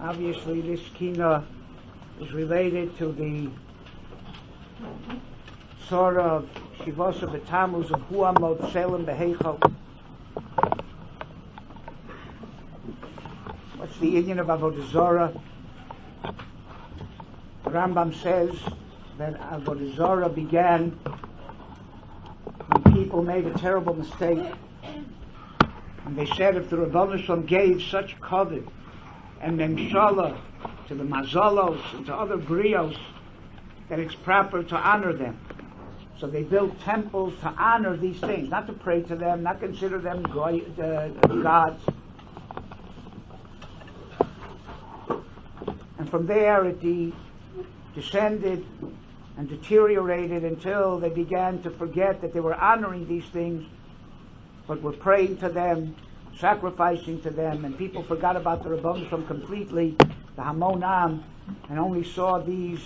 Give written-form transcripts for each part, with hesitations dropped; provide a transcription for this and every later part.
Obviously, this Kinna is related to the sort of Shivasa B'Tamuz of Huamot Selim Beheichel. What's the Indian of Avodah Zarah? Rambam says that Avodah Zarah began when people made a terrible mistake, and they said if the Rebbeinu Shalom gave such kavod and memshala to the mazalos and to other brios, that it's proper to honor them. So they built temples to honor these things, not to pray to them, not consider them gods. And from there it descended and deteriorated until they began to forget that they were honoring these things, but were praying to them, sacrificing to them, and people forgot about the Rebbeinu Shalom completely, the Hamonam, and only saw these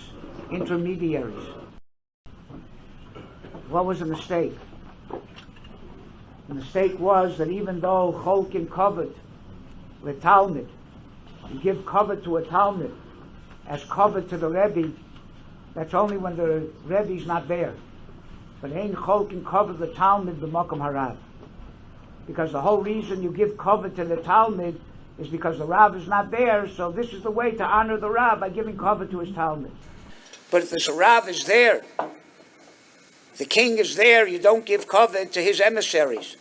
intermediaries. What was the mistake? The mistake was that even though Cholkin covered the Talmud, you give covet to a Talmud as covet to the Rebbe, that's only when the Rebbe's not there. But ain't Cholkin covered the Talmud b'makom HaRav. Because the whole reason you give covet to the Talmud is because the Rav is not there, so this is the way to honor the Rav, by giving covet to his Talmud. But if the Rav is there, the king is there, you don't give covet to his emissaries.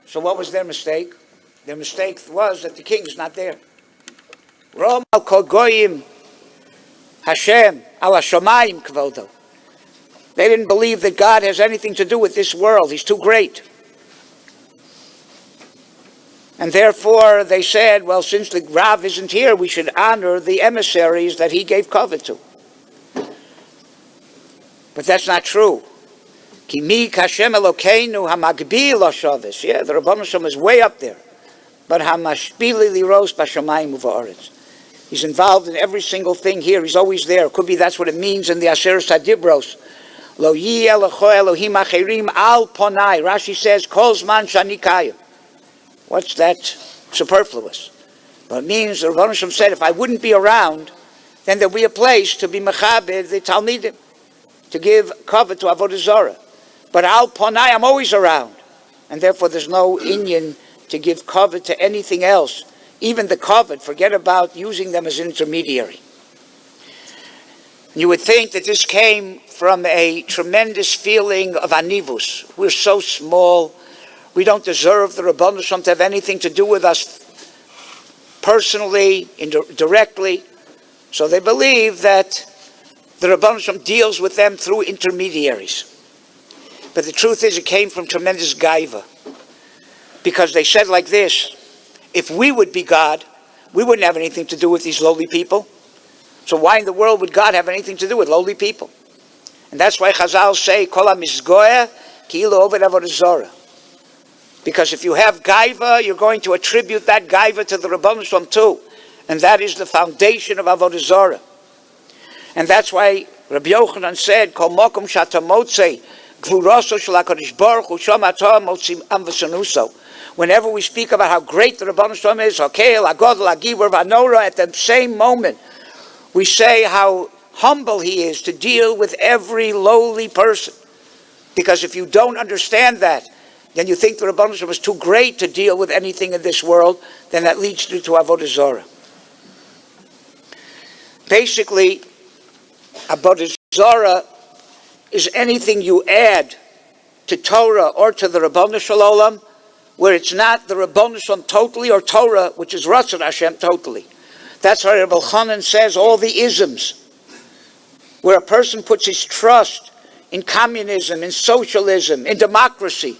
So what was their mistake? Their mistake was that the king is not there. Rom al kol goyim Hashem al hashamayim kvodo. They didn't believe that God has anything to do with this world. He's too great. And therefore they said, well, since the Rav isn't here, we should honor the emissaries that he gave covet to. But that's not true. Ki mi kashem elokeinu hamagbi lo shavis. Yeah, the Rebbeinu Shalom is way up there. But hamashpili liros b'shamayim uva'aretz. He's involved in every single thing here. He's always there. Could be that's what it means in the Asheres Hadibros. Lo yi elocho Elohim acherim al ponai. Rashi says, kol zman shani kayim. What's that? Superfluous. But it means the Rebbeinu Shalom said, if I wouldn't be around, then there'd be a place to be mechabed the Talmidim, to give covet to Avodah Zarah. But al ponai, I'm always around. And therefore there's no inyan to give covet to anything else. Even the covet, forget about using them as an intermediary. You would think that this came from a tremendous feeling of anivus. We're so small. We don't deserve the Rebbeinu Shalom to have anything to do with us personally, directly. So they believe that the Rebbeinu Shalom deals with them through intermediaries. But the truth is it came from tremendous gaiva. Because they said like this, if we would be God, we wouldn't have anything to do with these lowly people. So why in the world would God have anything to do with lowly people? And that's why Chazal say, Kol ha-mizgoeh ki'ilu oved avodah zarah. Because if you have gaiva, you're going to attribute that gaiva to the Rebbeinu Shalom too. And that is the foundation of avodah zarah. And that's why Rabbi Yochanan said, Kol mokom shata motzei gvuraso shel HaKadosh Baruch Hu sham atah motzim am v'sanuso. Whenever we speak about how great the Rebbeinu Shalom is, Hakel, Hagodol, Hagibur, Vanora, at the same moment, we say how humble he is to deal with every lowly person. Because if you don't understand that, then you think the Rebbeinu Shalom is too great to deal with anything in this world, then that leads you to Avodah Zarah. Basically, Avodah Zarah is anything you add to Torah or to the Rebbeinu Shalom, where it's not the Rebbeinu Shalom totally, or Torah, which is Ratzon Hashem totally. That's why Rabbi Chanan says all the isms, where a person puts his trust in communism, in socialism, in democracy,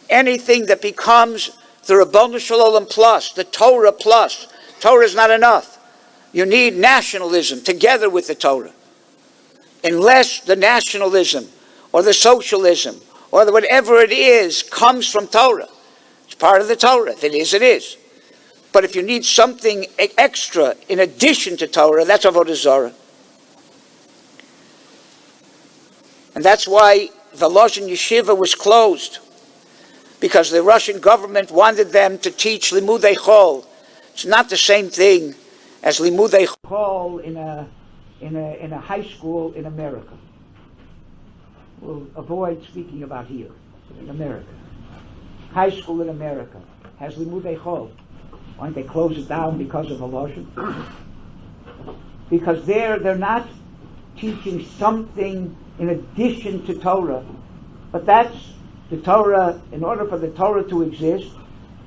anything that becomes the Rebbeinu Shalom plus, the Torah plus. Torah is not enough. You need nationalism together with the Torah. Unless the nationalism or the socialism or whatever it is comes from Torah. It's part of the Torah. If it is, it is. But if you need something extra in addition to Torah, that's Avodah Zarah. And that's why the Lashon Yeshiva was closed. because the Russian government wanted them to teach limudei chol. It's not the same thing as limudei chol in a high school in America. We'll avoid speaking about here, in America. High school in America has limudei chol. Why don't they close it down because of Elohim? Because they're not teaching something in addition to Torah, but that's the Torah. In order for the Torah to exist,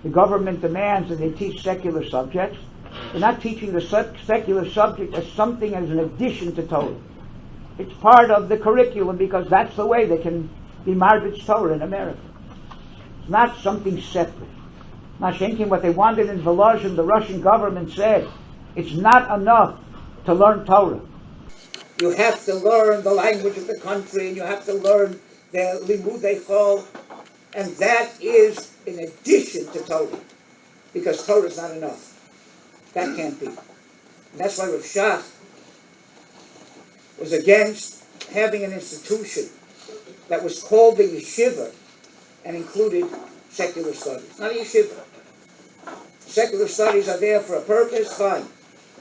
the government demands that they teach secular subjects. They're not teaching the secular subject as something as an addition to Torah. It's part of the curriculum because that's the way they can be Marbitz Torah in America. It's not something separate. Mashenkin, what they wanted in Volozhin, the Russian government said, it's not enough to learn Torah. You have to learn the language of the country, and you have to learn the limudei chol, and that is in addition to Torah, because Torah is not enough. That can't be. And that's why Rav Shach was against having an institution that was called the yeshiva and included secular studies. Not a yeshiva. Secular studies are there for a purpose, fine.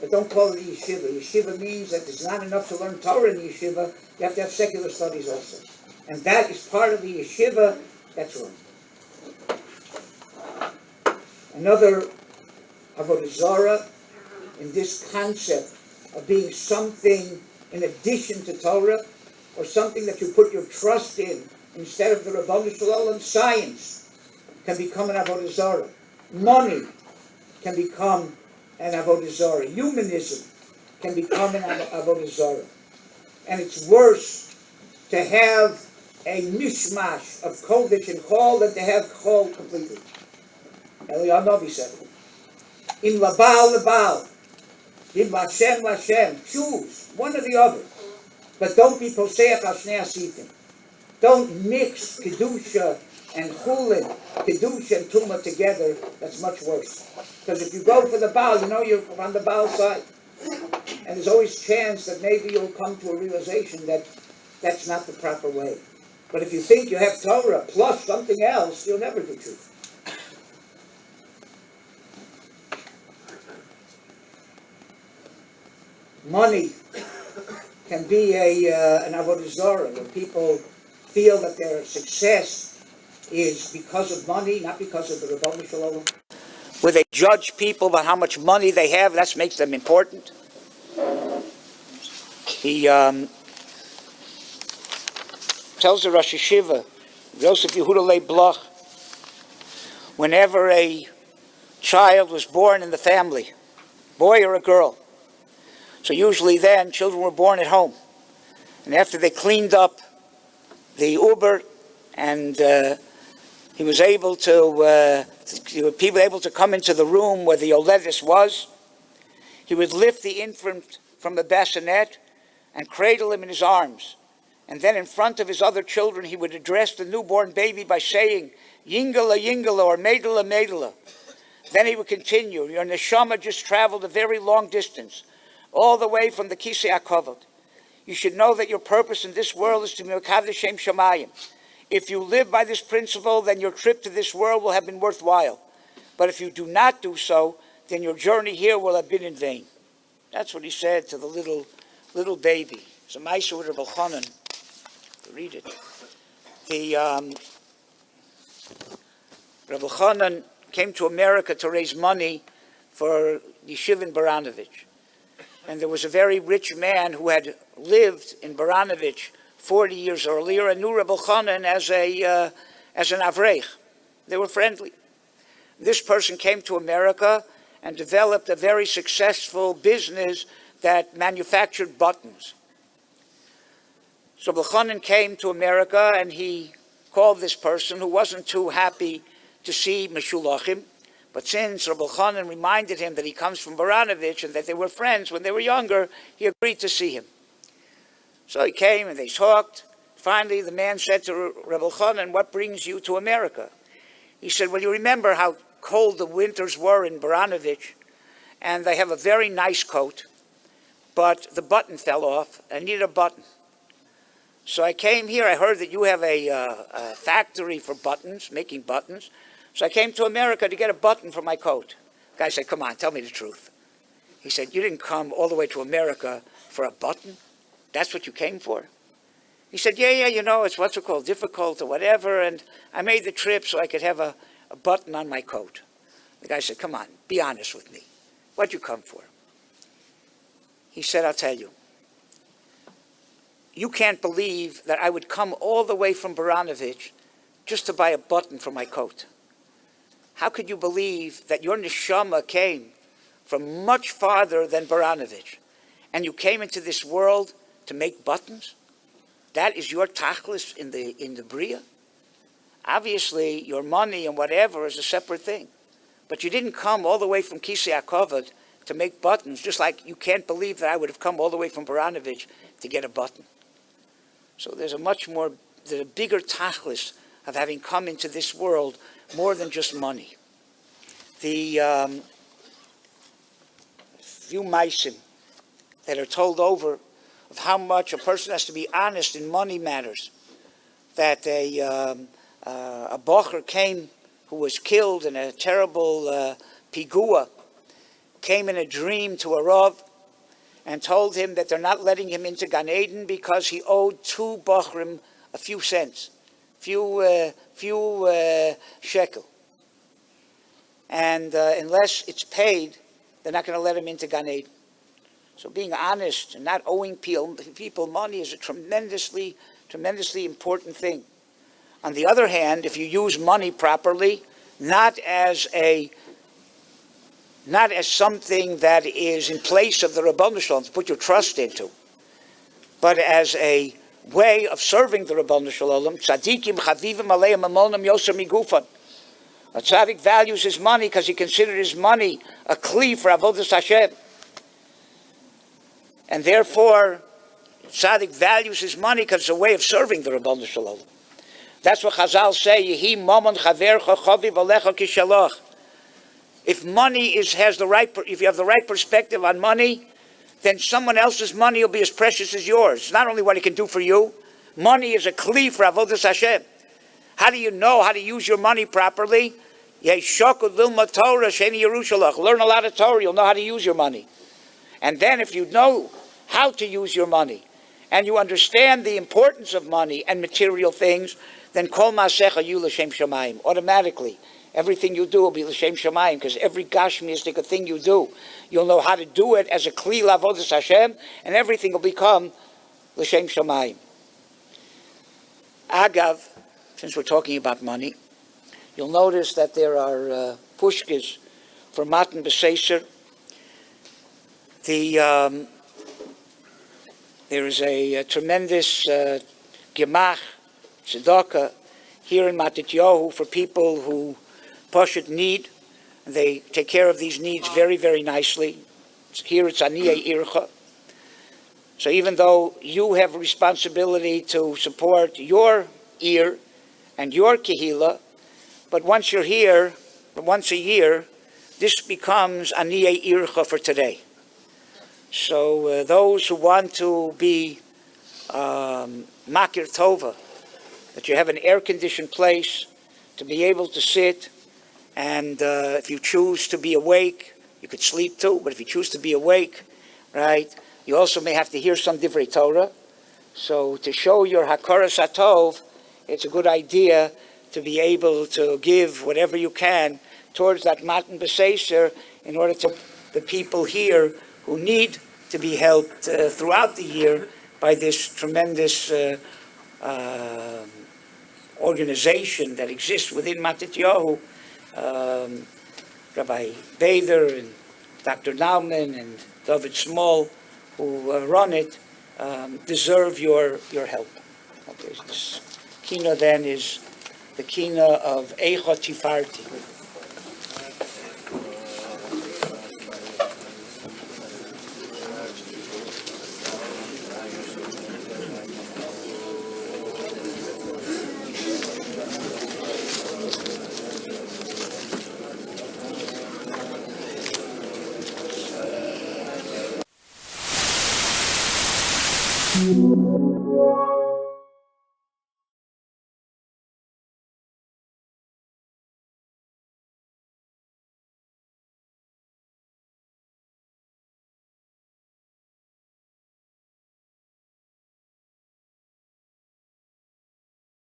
But don't call it a yeshiva. Yeshiva means that there's not enough to learn Torah in the yeshiva. You have to have secular studies also. And that is part of the yeshiva. That's wrong. Another avodah zarah in this concept of being something in addition to Torah, or something that you put your trust in instead of the Rabbanu Shalom, science can become an avodah zarah. Money can become an avodah zarah. Humanism can become an avodah zarah. And it's worse to have a mishmash of kodesh and chol than to have chol completely. Eliyahu Novi said it. In labal, labal. In Lashem, Lashem. Choose one or the other. But don't be poseach al shnei asitim. Don't mix kedusha and chulin, kedusha and tumah together. That's much worse. Because if you go for the Baal, you know you're on the Baal side. And there's always chance that maybe you'll come to a realization that that's not the proper way. But if you think you have Torah plus something else, you'll never do truth. Money can be an avodah zarah, where people feel that their success is because of money, not because of the Rabbanu Shalom. Where they judge people by how much money they have, that makes them important. He tells the Rosh Yeshiva, Yosef Yehuda Leib Bloch, whenever a child was born in the family, boy or a girl, so usually then children were born at home. And after they cleaned up the Uber and he was able to, people able to come into the room where the Yoledis was, he would lift the infant from the bassinet and cradle him in his arms. And then in front of his other children, he would address the newborn baby by saying, Yingala, Yingala, or Meidala, Meidala. Then he would continue, your neshama just traveled a very long distance, all the way from the Kisei HaKavod. You should know that your purpose in this world is to be Mekadesh Shem Shamayim. If you live by this principle, then your trip to this world will have been worthwhile. But if you do not do so, then your journey here will have been in vain. That's what he said to the little baby. It's a Maisa with Rabbi Chanan. Read it. Rabbi Chanan came to America to raise money for Yeshiva in Baranovich. And there was a very rich man who had lived in Baranovich 40 years earlier and knew Rabbi Chanan as an Avreich. They were friendly. This person came to America and developed a very successful business that manufactured buttons. So Rabbi Chanan came to America and he called this person who wasn't too happy to see Meshulachim. But since Rabbi Chanan reminded him that he comes from Baranovich and that they were friends when they were younger, he agreed to see him. So he came and they talked. Finally, the man said to Rabbi Chanan, what brings you to America? He said, well, you remember how cold the winters were in Baranovich, and they have a very nice coat, but the button fell off. I need a button. So I came here. I heard that you have a factory for buttons, making buttons. So I came to America to get a button for my coat. The guy said, come on, tell me the truth. He said, you didn't come all the way to America for a button? That's what you came for? He said, yeah, it's what's it called, difficult or whatever, and I made the trip so I could have a button on my coat. The guy said, come on, be honest with me. What'd you come for? He said, I'll tell you. You can't believe that I would come all the way from Baranovich just to buy a button for my coat. How could you believe that your neshama came from much farther than Baranovich, and you came into this world to make buttons? That is your tachlis in the bria? Obviously, your money and whatever is a separate thing. But you didn't come all the way from Kisei HaKavod to make buttons, just like you can't believe that I would have come all the way from Baranovich to get a button. So there's a bigger tachlis of having come into this world more than just money. The few maisim that are told over of how much a person has to be honest in money matters. That a bocher came, who was killed in a terrible pigua, came in a dream to a Rav and told him that they're not letting him into Gan Eden because he owed two bochrim a few cents, few shekel. And unless it's paid, they're not going to let him into Gan Eden. So being honest and not owing people money is a tremendously important thing. On the other hand, if you use money properly, not as something that is in place of the Ribbono Shel Olam to put your trust into, but as a way of serving the Ribbono Shel Olam, tzadikim chavivim aleim amonim yoser migufan. A tzaddik values his money because he considers his money a kli for avodas Hashem. And therefore, tzaddik values his money because it's a way of serving the Ribbono Shel Olam. That's what Chazal say, Yehi mamon chavercha chaviv alecha kishalach. If money if you have the right perspective on money, then someone else's money will be as precious as yours. It's not only what it can do for you. Money is a kli for avodas Hashem. How do you know how to use your money properly? Learn a lot of Torah, you'll know how to use your money. And then if you know how to use your money, and you understand the importance of money and material things, then kol ma'asecha yu l'shem shamayim. Automatically, everything you do will be l'shem shamayim, because every gashmiistic thing you do, you'll know how to do it as a kli l'avodas Hashem, and everything will become l'shem shamayim. Agav, since we're talking about money, you'll notice that there are pushkas for matan b'seiser. There is a tremendous gemach, tzedakah, here in Matityahu for people who pashut need. They take care of these needs very, very nicely. Here it's aniyei ircha. So even though you have a responsibility to support your ear and your kehila, but once you're here, once a year, this becomes aniyei ircha for today. So those who want to be makir tova, that you have an air-conditioned place to be able to sit, and if you choose to be awake, you could sleep too, but if you choose to be awake, right, you also may have to hear some divrei Torah. So to show your hakaras hatov, it's a good idea to be able to give whatever you can towards that matan b'seiser in order to the people here who need to be helped throughout the year by this tremendous organization that exists within Matityahu. Rabbi Bader and Dr. Nauman and David Small, who run it, deserve your help. Okay, this Kinna then is the Kinna of Eicha Tifarti. Mm-hmm.